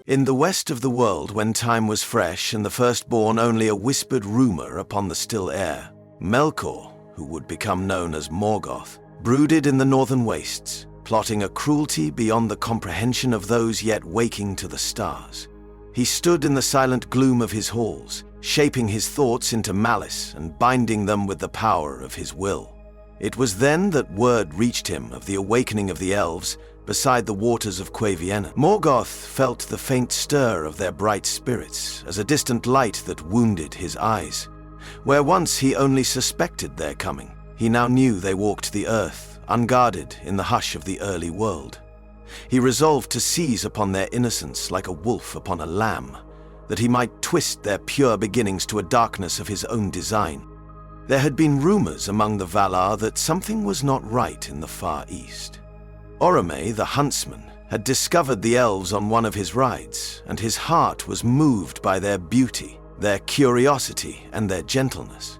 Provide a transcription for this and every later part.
In the west of the world, when time was fresh and the firstborn only a whispered rumor upon the still air, Melkor, who would become known as Morgoth, brooded in the northern wastes, plotting a cruelty beyond the comprehension of those yet waking to the stars. He stood in the silent gloom of his halls, shaping his thoughts into malice and binding them with the power of his will. It was then that word reached him of the awakening of the elves beside the waters of Quaviena. Morgoth felt the faint stir of their bright spirits as a distant light that wounded his eyes. Where once he only suspected their coming, he now knew they walked the earth, unguarded in the hush of the early world. He resolved to seize upon their innocence like a wolf upon a lamb, that he might twist their pure beginnings to a darkness of his own design. There had been rumors among the Valar that something was not right in the far east. Orome, the huntsman, had discovered the elves on one of his rides, and his heart was moved by their beauty, their curiosity, and their gentleness.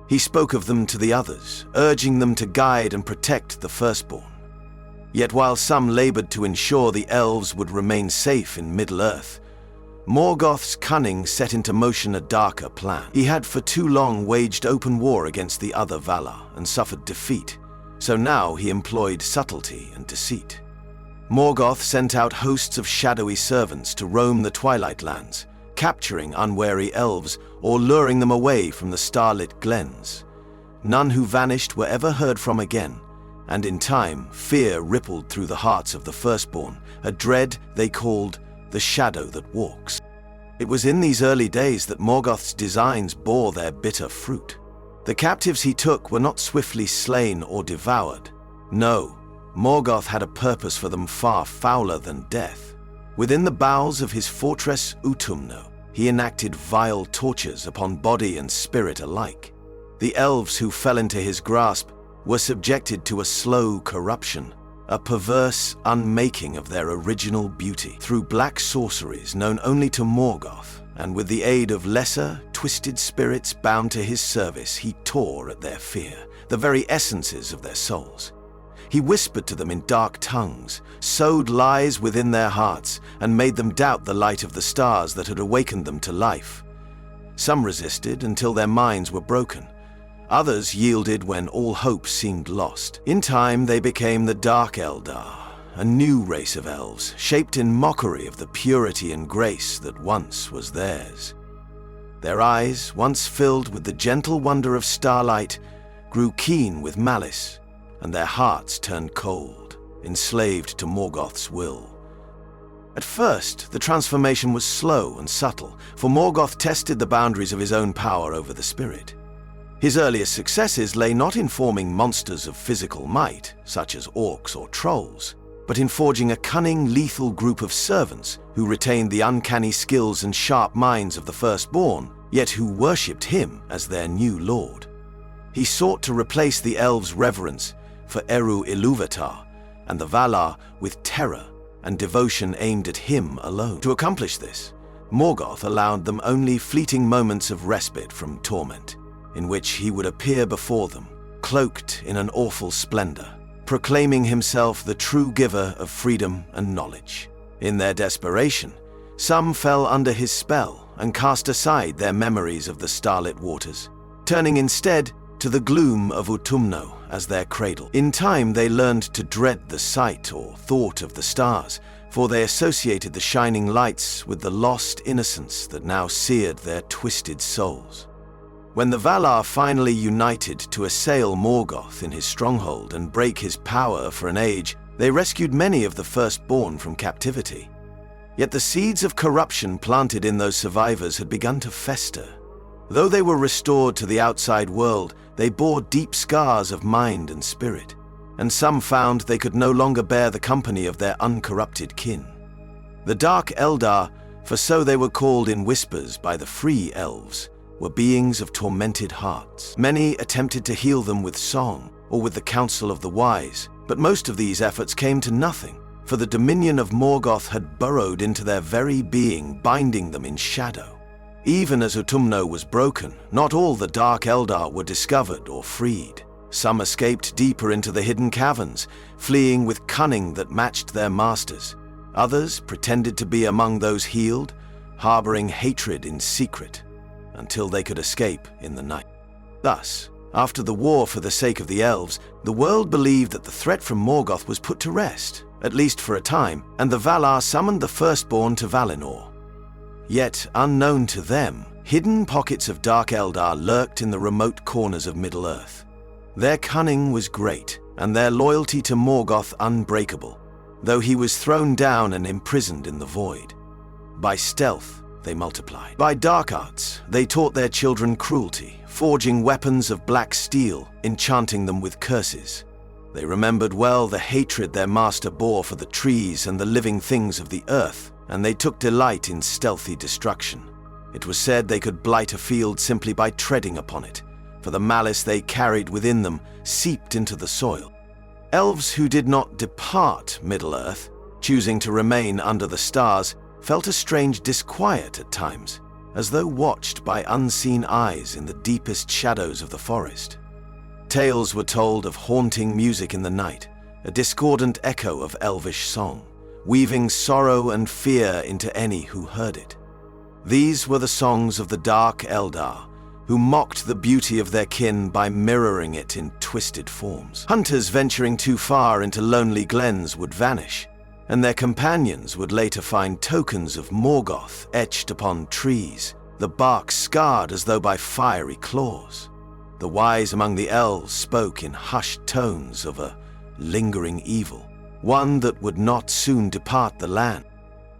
He spoke of them to the others, urging them to guide and protect the firstborn. Yet while some labored to ensure the elves would remain safe in Middle-earth, Morgoth's cunning set into motion a darker plan. He had for too long waged open war against the other Valar and suffered defeat, so now he employed subtlety and deceit. Morgoth sent out hosts of shadowy servants to roam the Twilight Lands, capturing unwary elves or luring them away from the starlit glens. None who vanished were ever heard from again, and in time fear rippled through the hearts of the firstborn, a dread they called the shadow that walks. It was in these early days that Morgoth's designs bore their bitter fruit. The captives he took were not swiftly slain or devoured. No, Morgoth had a purpose for them far fouler than death. Within the bowels of his fortress Utumno, he enacted vile tortures upon body and spirit alike. The elves who fell into his grasp were subjected to a slow corruption, a perverse unmaking of their original beauty through black sorceries known only to Morgoth, and with the aid of lesser, twisted spirits bound to his service, he tore at their fear, the very essences of their souls. He whispered to them in dark tongues, sowed lies within their hearts, and made them doubt the light of the stars that had awakened them to life. Some resisted until their minds were broken. Others yielded when all hope seemed lost. In time, they became the Dark Eldar, a new race of elves, shaped in mockery of the purity and grace that once was theirs. Their eyes, once filled with the gentle wonder of starlight, grew keen with malice, and their hearts turned cold, enslaved to Morgoth's will. At first, the transformation was slow and subtle, for Morgoth tested the boundaries of his own power over the spirit. His earliest successes lay not in forming monsters of physical might, such as orcs or trolls, but in forging a cunning, lethal group of servants who retained the uncanny skills and sharp minds of the firstborn, yet who worshipped him as their new lord. He sought to replace the elves' reverence for Eru Ilúvatar and the Valar with terror and devotion aimed at him alone. To accomplish this, Morgoth allowed them only fleeting moments of respite from torment, in which he would appear before them, cloaked in an awful splendor, proclaiming himself the true giver of freedom and knowledge. In their desperation, some fell under his spell and cast aside their memories of the starlit waters, turning instead to the gloom of Utumno as their cradle. In time, they learned to dread the sight or thought of the stars, for they associated the shining lights with the lost innocence that now seared their twisted souls. When the Valar finally united to assail Morgoth in his stronghold and break his power for an age, they rescued many of the firstborn from captivity. Yet the seeds of corruption planted in those survivors had begun to fester. Though they were restored to the outside world, they bore deep scars of mind and spirit, and some found they could no longer bear the company of their uncorrupted kin. The Dark Eldar, for so they were called in whispers by the free elves, were beings of tormented hearts. Many attempted to heal them with song or with the counsel of the wise, but most of these efforts came to nothing, for the dominion of Morgoth had burrowed into their very being, binding them in shadow. Even as Utumno was broken, not all the Dark Eldar were discovered or freed. Some escaped deeper into the hidden caverns, fleeing with cunning that matched their masters. Others pretended to be among those healed, harboring hatred in secret, until they could escape in the night. Thus, after the war for the sake of the Elves, the world believed that the threat from Morgoth was put to rest, at least for a time, and the Valar summoned the Firstborn to Valinor. Yet, unknown to them, hidden pockets of dark Eldar lurked in the remote corners of Middle-earth. Their cunning was great, and their loyalty to Morgoth unbreakable, though he was thrown down and imprisoned in the void. By stealth, they multiplied. By dark arts, they taught their children cruelty, forging weapons of black steel, enchanting them with curses. They remembered well the hatred their master bore for the trees and the living things of the earth, and they took delight in stealthy destruction. It was said they could blight a field simply by treading upon it, for the malice they carried within them seeped into the soil. Elves who did not depart Middle-earth, choosing to remain under the stars, felt a strange disquiet at times, as though watched by unseen eyes in the deepest shadows of the forest. Tales were told of haunting music in the night, a discordant echo of elvish song, weaving sorrow and fear into any who heard it. These were the songs of the dark Eldar, who mocked the beauty of their kin by mirroring it in twisted forms. Hunters venturing too far into lonely glens would vanish, and their companions would later find tokens of Morgoth etched upon trees, the bark scarred as though by fiery claws. The wise among the elves spoke in hushed tones of a lingering evil, one that would not soon depart the land.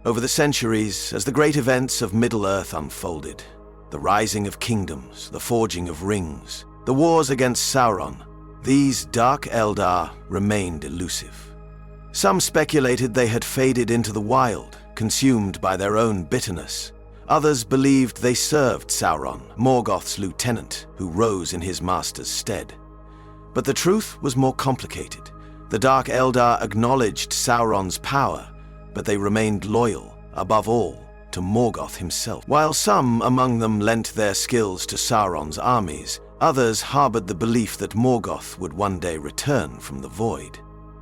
Over the centuries, as the great events of Middle-earth unfolded, the rising of kingdoms, the forging of rings, the wars against Sauron, these dark Eldar remained elusive. Some speculated they had faded into the wild, consumed by their own bitterness. Others believed they served Sauron, Morgoth's lieutenant, who rose in his master's stead. But the truth was more complicated. The dark Eldar acknowledged Sauron's power, but they remained loyal, above all, to Morgoth himself. While some among them lent their skills to Sauron's armies, others harbored the belief that Morgoth would one day return from the void.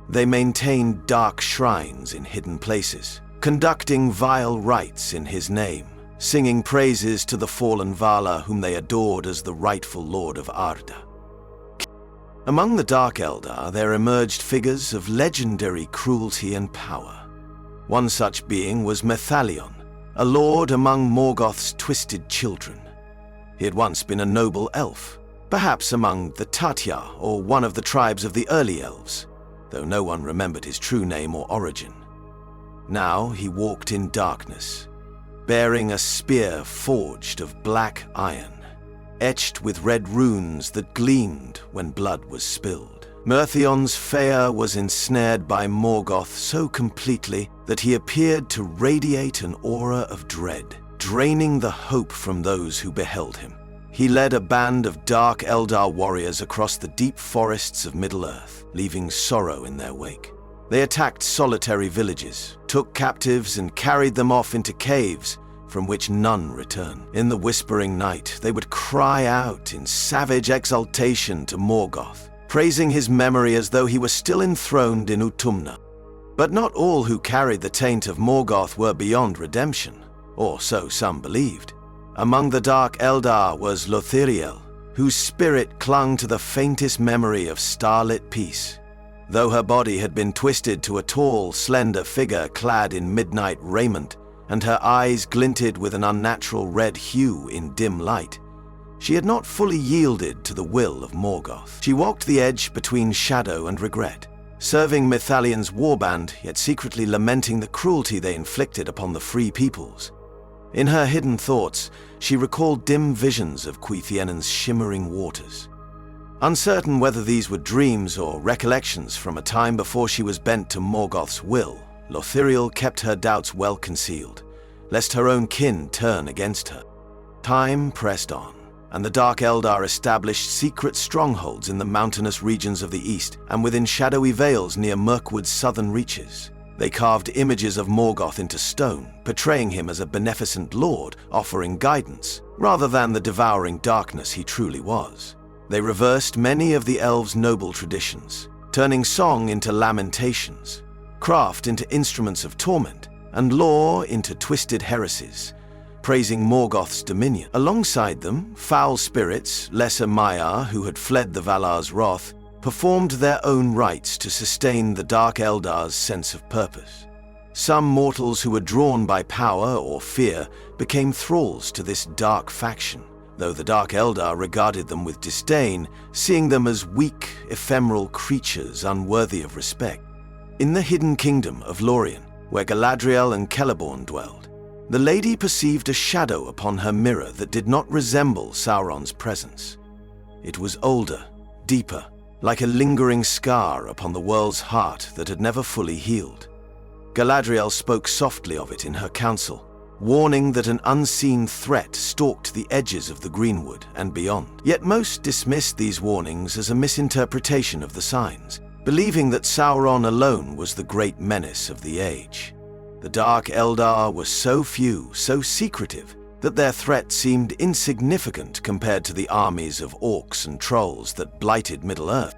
They maintained dark shrines in hidden places, conducting vile rites in his name, singing praises to the fallen Valar whom they adored as the rightful lord of Arda. Among the Dark Eldar there emerged figures of legendary cruelty and power. One such being was Methalion, a lord among Morgoth's twisted children. He had once been a noble elf, perhaps among the Tatya or one of the tribes of the early elves, though no one remembered his true name or origin. Now he walked in darkness, bearing a spear forged of black iron, etched with red runes that gleamed when blood was spilled. Methion's Fëa was ensnared by Morgoth so completely that he appeared to radiate an aura of dread, draining the hope from those who beheld him. He led a band of dark Eldar warriors across the deep forests of Middle-earth, leaving sorrow in their wake. They attacked solitary villages, took captives and carried them off into caves from which none returned. In the whispering night, they would cry out in savage exultation to Morgoth, praising his memory as though he were still enthroned in Utumna. But not all who carried the taint of Morgoth were beyond redemption, or so some believed. Among the Dark Eldar was Lothiriel, whose spirit clung to the faintest memory of starlit peace. Though her body had been twisted to a tall, slender figure clad in midnight raiment, and her eyes glinted with an unnatural red hue in dim light, she had not fully yielded to the will of Morgoth. She walked the edge between shadow and regret, serving Methalion's warband, yet secretly lamenting the cruelty they inflicted upon the free peoples. In her hidden thoughts, she recalled dim visions of Cuithiennen's shimmering waters. Uncertain whether these were dreams or recollections from a time before she was bent to Morgoth's will, Lothiriel kept her doubts well concealed, lest her own kin turn against her. Time pressed on, and the Dark Eldar established secret strongholds in the mountainous regions of the east and within shadowy vales near Mirkwood's southern reaches. They carved images of Morgoth into stone, portraying him as a beneficent lord offering guidance, rather than the devouring darkness he truly was. They reversed many of the elves' noble traditions, turning song into lamentations. craft into instruments of torment, and law into twisted heresies, praising Morgoth's dominion. Alongside them, foul spirits, lesser Maiar, who had fled the Valar's wrath, performed their own rites to sustain the Dark Eldar's sense of purpose. Some mortals who were drawn by power or fear became thralls to this dark faction, though the Dark Eldar regarded them with disdain, seeing them as weak, ephemeral creatures unworthy of respect. In the hidden kingdom of Lorien, where Galadriel and Celeborn dwelled, the lady perceived a shadow upon her mirror that did not resemble Sauron's presence. It was older, deeper, like a lingering scar upon the world's heart that had never fully healed. Galadriel spoke softly of it in her council, warning that an unseen threat stalked the edges of the Greenwood and beyond. Yet most dismissed these warnings as a misinterpretation of the signs, believing that Sauron alone was the great menace of the age. The Dark Eldar were so few, so secretive, that their threat seemed insignificant compared to the armies of orcs and trolls that blighted Middle-earth.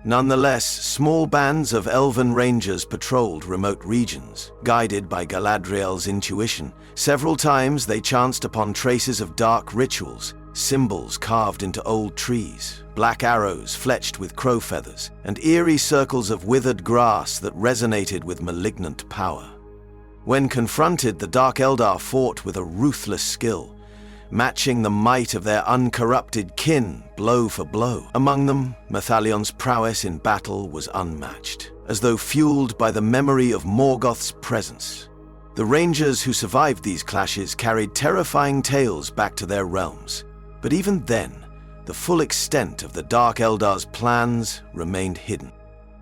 Nonetheless, small bands of elven rangers patrolled remote regions, guided by Galadriel's intuition. Several times they chanced upon traces of dark rituals, symbols carved into old trees, black arrows fletched with crow feathers, and eerie circles of withered grass that resonated with malignant power. When confronted, the Dark Eldar fought with a ruthless skill, matching the might of their uncorrupted kin blow for blow. Among them, Methalion's prowess in battle was unmatched, as though fueled by the memory of Morgoth's presence. The rangers who survived these clashes carried terrifying tales back to their realms, but even then, the full extent of the Dark Eldar's plans remained hidden.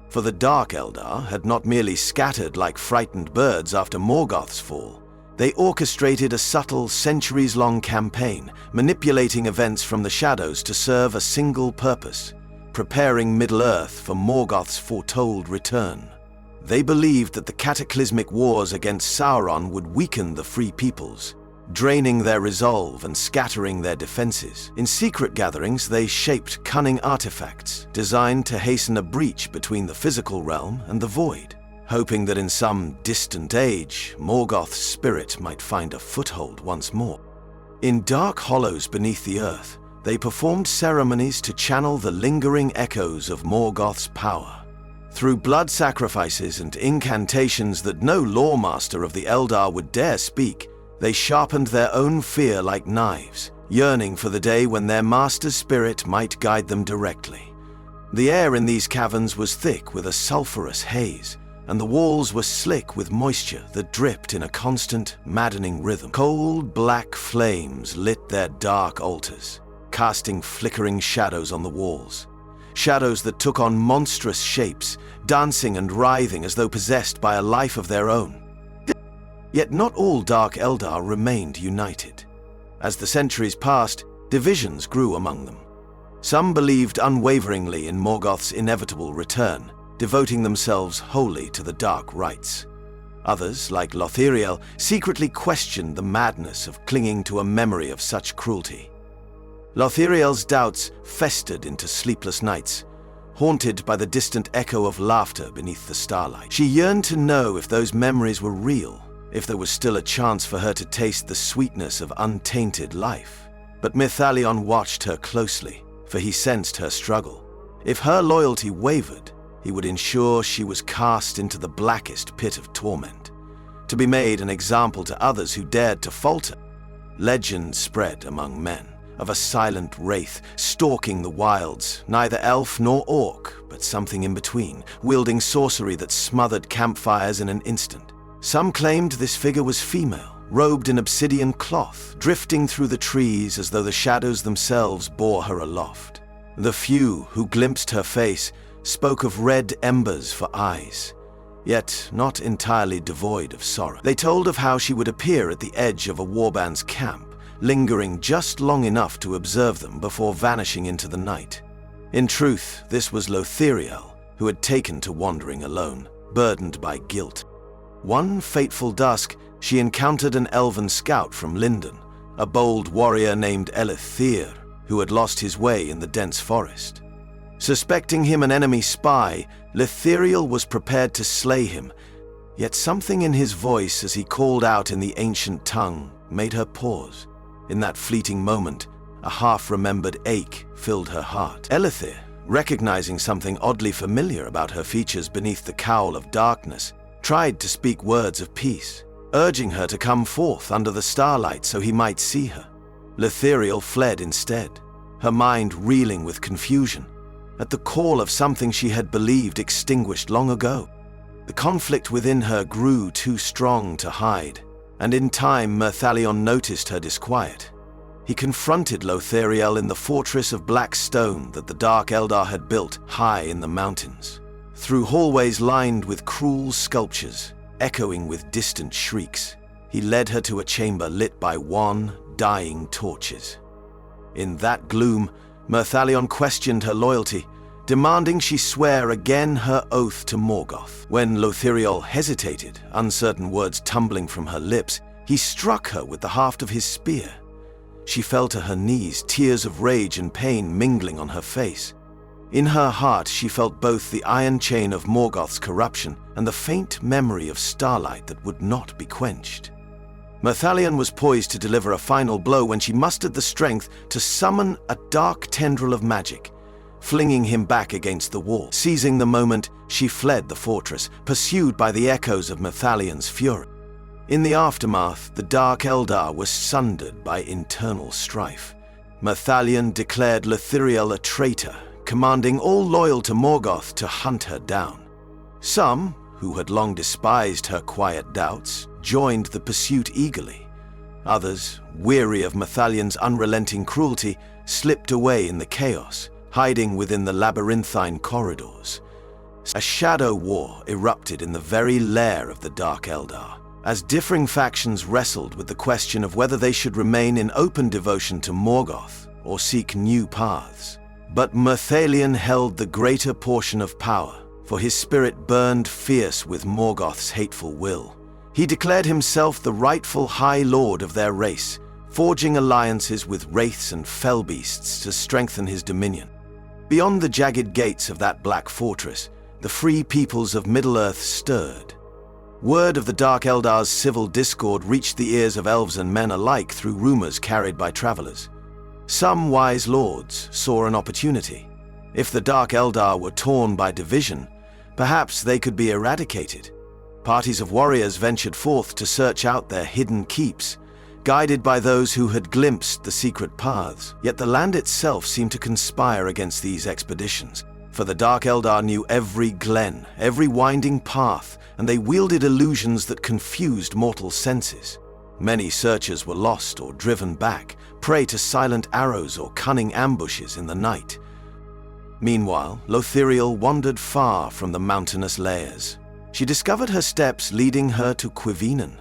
For the Dark Eldar had not merely scattered like frightened birds after Morgoth's fall. They orchestrated a subtle, centuries-long campaign, manipulating events from the shadows to serve a single purpose: preparing Middle-earth for Morgoth's foretold return. They believed that the cataclysmic wars against Sauron would weaken the Free Peoples, draining their resolve and scattering their defenses. In secret gatherings, they shaped cunning artifacts designed to hasten a breach between the physical realm and the void, hoping that in some distant age, Morgoth's spirit might find a foothold once more. In dark hollows beneath the earth, they performed ceremonies to channel the lingering echoes of Morgoth's power. Through blood sacrifices and incantations that no lawmaster of the Eldar would dare speak, they sharpened their own fear like knives, yearning for the day when their master's spirit might guide them directly. The air in these caverns was thick with a sulphurous haze, and the walls were slick with moisture that dripped in a constant, maddening rhythm. Cold, black flames lit their dark altars, casting flickering shadows on the walls. Shadows that took on monstrous shapes, dancing and writhing as though possessed by a life of their own. Yet not all Dark Eldar remained united. As the centuries passed, divisions grew among them. Some believed unwaveringly in Morgoth's inevitable return, devoting themselves wholly to the dark rites. Others, like Lothiriel, secretly questioned the madness of clinging to a memory of such cruelty. Lothiriel's doubts festered into sleepless nights, haunted by the distant echo of laughter beneath the starlight. She yearned to know if those memories were real, if there was still a chance for her to taste the sweetness of untainted life. But Mithalion watched her closely, for he sensed her struggle. If her loyalty wavered, he would ensure she was cast into the blackest pit of torment, to be made an example to others who dared to falter. Legend spread among men of a silent wraith stalking the wilds, neither elf nor orc, but something in between, wielding sorcery that smothered campfires in an instant. Some claimed this figure was female, robed in obsidian cloth, drifting through the trees as though the shadows themselves bore her aloft. The few who glimpsed her face spoke of red embers for eyes, yet not entirely devoid of sorrow. They told of how she would appear at the edge of a warband's camp, lingering just long enough to observe them before vanishing into the night. In truth, this was Lothiriel, who had taken to wandering alone, burdened by guilt. One fateful dusk, she encountered an elven scout from Lindon, a bold warrior named Elithir, who had lost his way in the dense forest. Suspecting him an enemy spy, Lothiriel was prepared to slay him, Yet something in his voice as he called out in the ancient tongue made her pause. In that fleeting moment, a half-remembered ache filled her heart. Elithir, recognizing something oddly familiar about her features beneath the cowl of darkness, tried to speak words of peace, urging her to come forth under the starlight so he might see her. Lithiriel fled instead, her mind reeling with confusion, at the call of something she had believed extinguished long ago. The conflict within her grew too strong to hide, and in time Merthalion noticed her disquiet. He confronted Lothariel in the fortress of black stone that the Dark Eldar had built high in the mountains. Through hallways lined with cruel sculptures, echoing with distant shrieks, he led her to a chamber lit by wan, dying torches. In that gloom, Merthalion questioned her loyalty, demanding she swear again her oath to Morgoth. When Lothariel hesitated, uncertain words tumbling from her lips, he struck her with the haft of his spear. She fell to her knees, tears of rage and pain mingling on her face. In her heart she felt both the iron chain of Morgoth's corruption and the faint memory of starlight that would not be quenched. Merthalion was poised to deliver a final blow when she mustered the strength to summon a dark tendril of magic, flinging him back against the wall. Seizing the moment, she fled the fortress, pursued by the echoes of Merthalion's fury. In the aftermath, the Dark Eldar was sundered by internal strife. Merthalion declared Lothariel a traitor, commanding all loyal to Morgoth to hunt her down. Some, who had long despised her quiet doubts, joined the pursuit eagerly. Others, weary of Merthalion's unrelenting cruelty, slipped away in the chaos, hiding within the labyrinthine corridors. A shadow war erupted in the very lair of the Dark Eldar, as differing factions wrestled with the question of whether they should remain in open devotion to Morgoth or seek new paths. But Merthalion held the greater portion of power, for his spirit burned fierce with Morgoth's hateful will. He declared himself the rightful High Lord of their race, forging alliances with wraiths and fell beasts to strengthen his dominion. Beyond the jagged gates of that black fortress, the free peoples of Middle-earth stirred. Word of the Dark Eldar's civil discord reached the ears of elves and men alike through rumors carried by travelers. Some wise lords saw an opportunity. If the Dark Eldar were torn by division, perhaps they could be eradicated. Parties of warriors ventured forth to search out their hidden keeps, guided by those who had glimpsed the secret paths. Yet the land itself seemed to conspire against these expeditions, for the Dark Eldar knew every glen, every winding path, and they wielded illusions that confused mortal senses. Many searchers were lost or driven back, prey to silent arrows or cunning ambushes in the night. Meanwhile, Lothariel wandered far from the mountainous lairs. She discovered her steps leading her to Quivinan,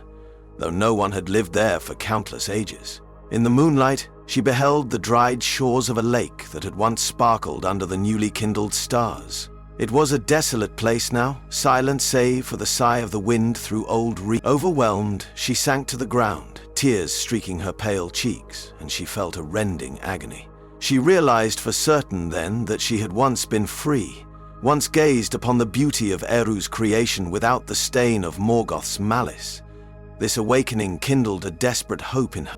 though no one had lived there for countless ages. In the moonlight, she beheld the dried shores of a lake that had once sparkled under the newly kindled stars. It was a desolate place now, silent save for the sigh of the wind through old reeds. Overwhelmed, she sank to the ground, tears streaking her pale cheeks, and she felt a rending agony. She realized for certain then that she had once been free, once gazed upon the beauty of Eru's creation without the stain of Morgoth's malice. This awakening kindled a desperate hope in her.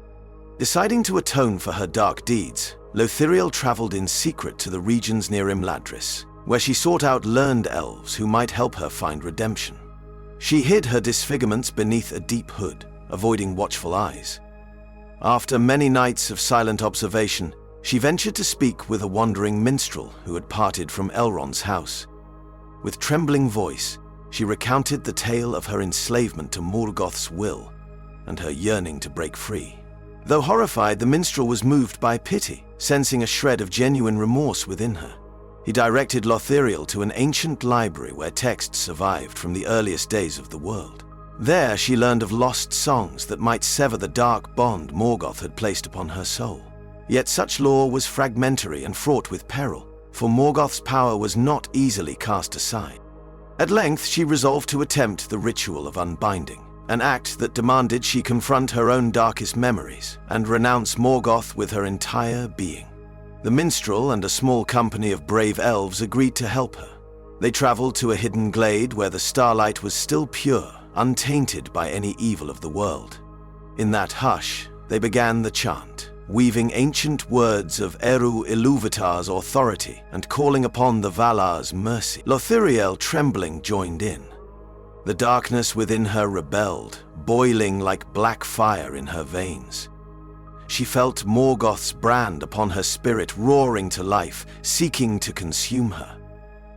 Deciding to atone for her dark deeds, Lothariel traveled in secret to the regions near Imladris, where she sought out learned elves who might help her find redemption. She hid her disfigurements beneath a deep hood, avoiding watchful eyes. After many nights of silent observation, she ventured to speak with a wandering minstrel who had parted from Elrond's house. With trembling voice, she recounted the tale of her enslavement to Morgoth's will and her yearning to break free. Though horrified, the minstrel was moved by pity, sensing a shred of genuine remorse within her. He directed Lothariel to an ancient library where texts survived from the earliest days of the world. There she learned of lost songs that might sever the dark bond Morgoth had placed upon her soul. Yet such lore was fragmentary and fraught with peril, for Morgoth's power was not easily cast aside. At length she resolved to attempt the ritual of unbinding, an act that demanded she confront her own darkest memories and renounce Morgoth with her entire being. The minstrel and a small company of brave elves agreed to help her. They traveled to a hidden glade where the starlight was still pure untainted by any evil of the world. In that hush, they began the chant, weaving ancient words of Eru Iluvatar's authority and calling upon the Valar's mercy. Lothiriel, trembling, joined in. The darkness within her rebelled, boiling like black fire in her veins. She felt Morgoth's brand upon her spirit roaring to life, seeking to consume her.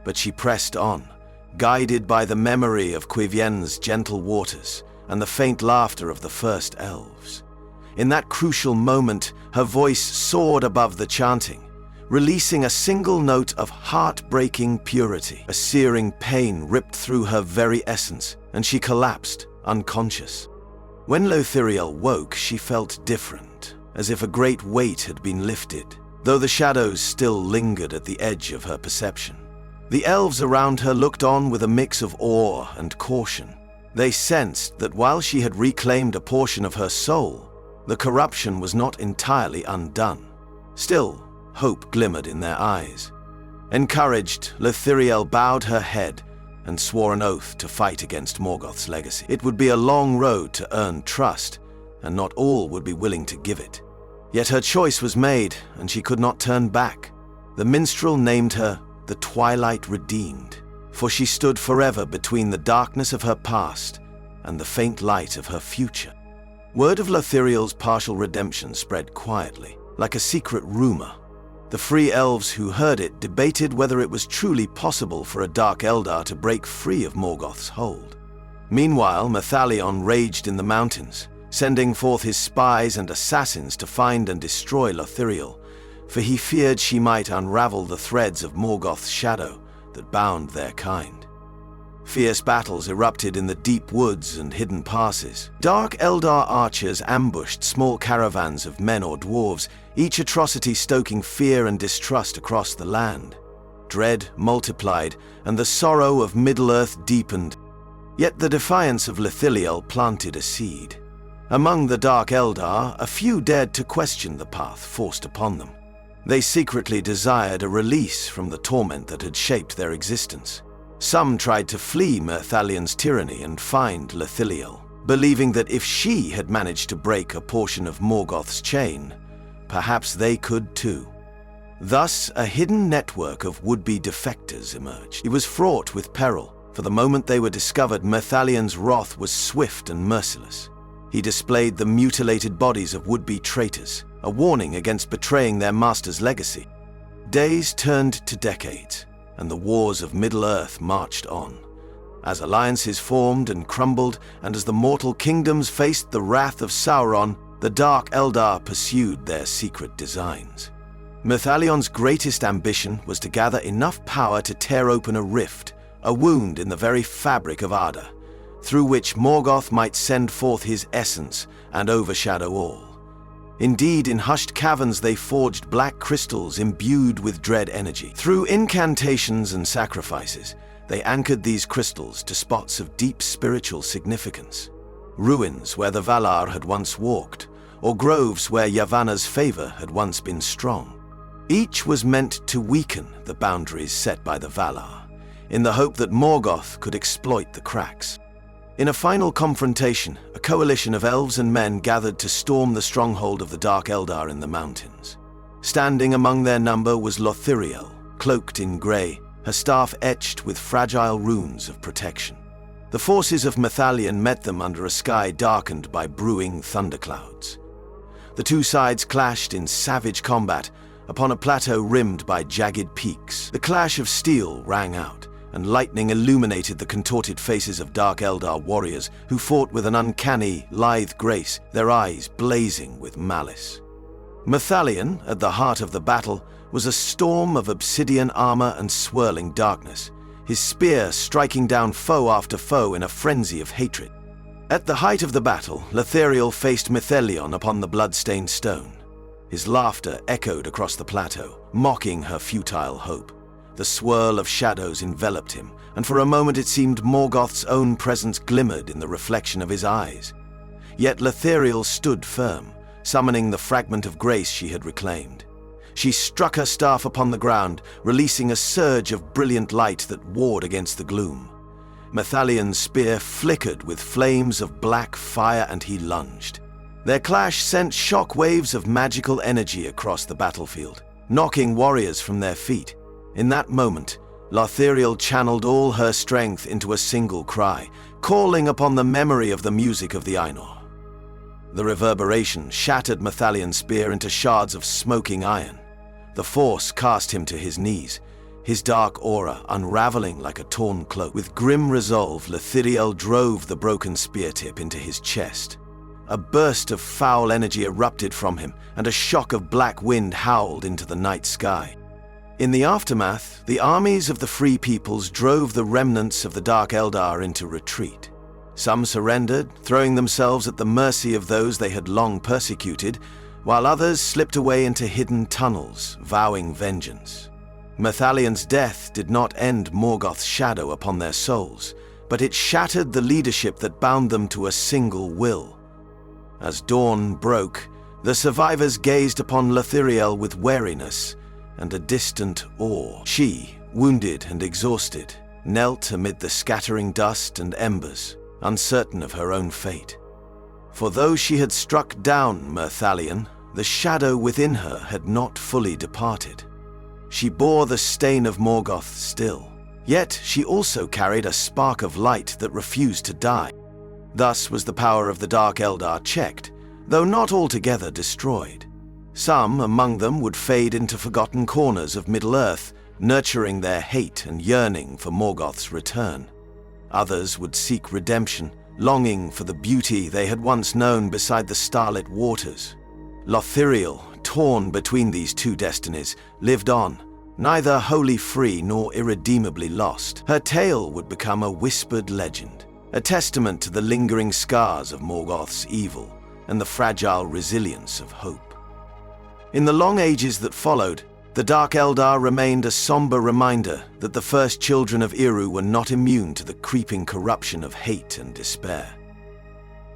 But she pressed on, guided by the memory of Quivien's gentle waters and the faint laughter of the first elves. In that crucial moment, her voice soared above the chanting, releasing a single note of heart-breaking purity. A searing pain ripped through her very essence, and she collapsed, unconscious. When Lothiriel woke, she felt different, as if a great weight had been lifted, though the shadows still lingered at the edge of her perception. The elves around her looked on with a mix of awe and caution. They sensed that while she had reclaimed a portion of her soul, the corruption was not entirely undone. Still, hope glimmered in their eyes. Encouraged, Lothiriel bowed her head and swore an oath to fight against Morgoth's legacy. It would be a long road to earn trust, and not all would be willing to give it. Yet her choice was made, and she could not turn back. The minstrel named her the Twilight Redeemed, for she stood forever between the darkness of her past and the faint light of her future. Word of Lothiriel's partial redemption spread quietly, like a secret rumor. The free elves who heard it debated whether it was truly possible for a dark Eldar to break free of Morgoth's hold. Meanwhile, Methalion raged in the mountains, sending forth his spies and assassins to find and destroy Lothiriel, for he feared she might unravel the threads of Morgoth's shadow that bound their kind. Fierce battles erupted in the deep woods and hidden passes. Dark Eldar archers ambushed small caravans of men or dwarves, each atrocity stoking fear and distrust across the land. Dread multiplied, and the sorrow of Middle-earth deepened. Yet the defiance of Lothiriel planted a seed. Among the Dark Eldar, a few dared to question the path forced upon them. They secretly desired a release from the torment that had shaped their existence. Some tried to flee Merthalion's tyranny and find Lothiriel, believing that if she had managed to break a portion of Morgoth's chain, perhaps they could too. Thus, a hidden network of would-be defectors emerged. It was fraught with peril, for the moment they were discovered, Merthalion's wrath was swift and merciless. He displayed the mutilated bodies of would-be traitors, a warning against betraying their master's legacy. Days turned to decades, and the wars of Middle-earth marched on. As alliances formed and crumbled, and as the mortal kingdoms faced the wrath of Sauron, the Dark Eldar pursued their secret designs. Merthalion's greatest ambition was to gather enough power to tear open a rift, a wound in the very fabric of Arda, through which Morgoth might send forth his essence and overshadow all. Indeed, in hushed caverns they forged black crystals imbued with dread energy. Through incantations and sacrifices, they anchored these crystals to spots of deep spiritual significance. Ruins where the Valar had once walked, or groves where Yavanna's favor had once been strong. Each was meant to weaken the boundaries set by the Valar, in the hope that Morgoth could exploit the cracks. In a final confrontation, a coalition of elves and men gathered to storm the stronghold of the Dark Eldar in the mountains. Standing among their number was Lothiriel, cloaked in grey, her staff etched with fragile runes of protection. The forces of Methalion met them under a sky darkened by brewing thunderclouds. The two sides clashed in savage combat upon a plateau rimmed by jagged peaks. The clash of steel rang out, and lightning illuminated the contorted faces of Dark Eldar warriors who fought with an uncanny, lithe grace, their eyes blazing with malice. Methalion, at the heart of the battle, was a storm of obsidian armor and swirling darkness, his spear striking down foe after foe in a frenzy of hatred. At the height of the battle, Lothiriel faced Methalion upon the blood-stained stone. His laughter echoed across the plateau, mocking her futile hope. The swirl of shadows enveloped him, and for a moment it seemed Morgoth's own presence glimmered in the reflection of his eyes. Yet Lothiriel stood firm, summoning the fragment of grace she had reclaimed. She struck her staff upon the ground, releasing a surge of brilliant light that warred against the gloom. Methalion's spear flickered with flames of black fire and he lunged. Their clash sent shock waves of magical energy across the battlefield, knocking warriors from their feet. In that moment, Lothiriel channeled all her strength into a single cry, calling upon the memory of the music of the Ainur. The reverberation shattered Methalion's spear into shards of smoking iron. The force cast him to his knees, his dark aura unraveling like a torn cloak. With grim resolve, Lothiriel drove the broken spear tip into his chest. A burst of foul energy erupted from him, and a shock of black wind howled into the night sky. In the aftermath, the armies of the Free Peoples drove the remnants of the Dark Eldar into retreat. Some surrendered, throwing themselves at the mercy of those they had long persecuted, while others slipped away into hidden tunnels, vowing vengeance. Methalion's death did not end Morgoth's shadow upon their souls, but it shattered the leadership that bound them to a single will. As dawn broke, the survivors gazed upon Lothiriel with wariness and a distant awe. She, wounded and exhausted, knelt amid the scattering dust and embers, uncertain of her own fate. For though she had struck down Myrthalion, the shadow within her had not fully departed. She bore the stain of Morgoth still, yet she also carried a spark of light that refused to die. Thus was the power of the Dark Eldar checked, though not altogether destroyed. Some among them would fade into forgotten corners of Middle-earth, nurturing their hate and yearning for Morgoth's return. Others would seek redemption, longing for the beauty they had once known beside the starlit waters. Lothiriel, torn between these two destinies, lived on, neither wholly free nor irredeemably lost. Her tale would become a whispered legend, a testament to the lingering scars of Morgoth's evil and the fragile resilience of hope. In the long ages that followed, the Dark Eldar remained a somber reminder that the first children of Eru were not immune to the creeping corruption of hate and despair.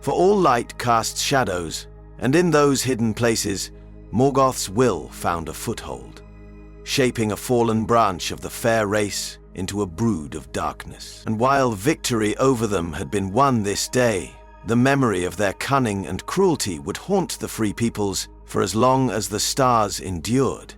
For all light casts shadows, and in those hidden places, Morgoth's will found a foothold, shaping a fallen branch of the fair race into a brood of darkness. And while victory over them had been won this day, the memory of their cunning and cruelty would haunt the Free Peoples for as long as the stars endured,